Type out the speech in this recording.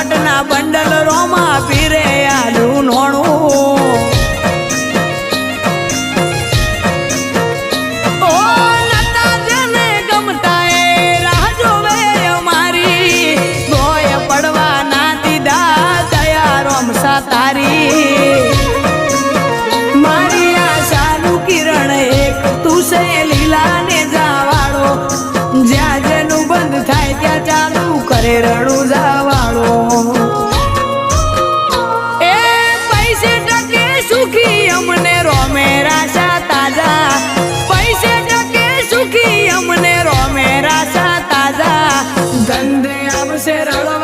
નોટના bundle રોમા પીરે આલું નોણું તારી મારી આશાનું કિરણ એક તું છે લીલા ને જાવાળો જ્યાં જેનું બંધ થાય ત્યાં ચાલુ કરે રણું જાવાળો એ પૈસે ટકે સુખી અમને રોમે રાશા તાજા પૈસે ટકે સુખી અમને રોમે રાશા તાજા ધંધે આવશે રળવા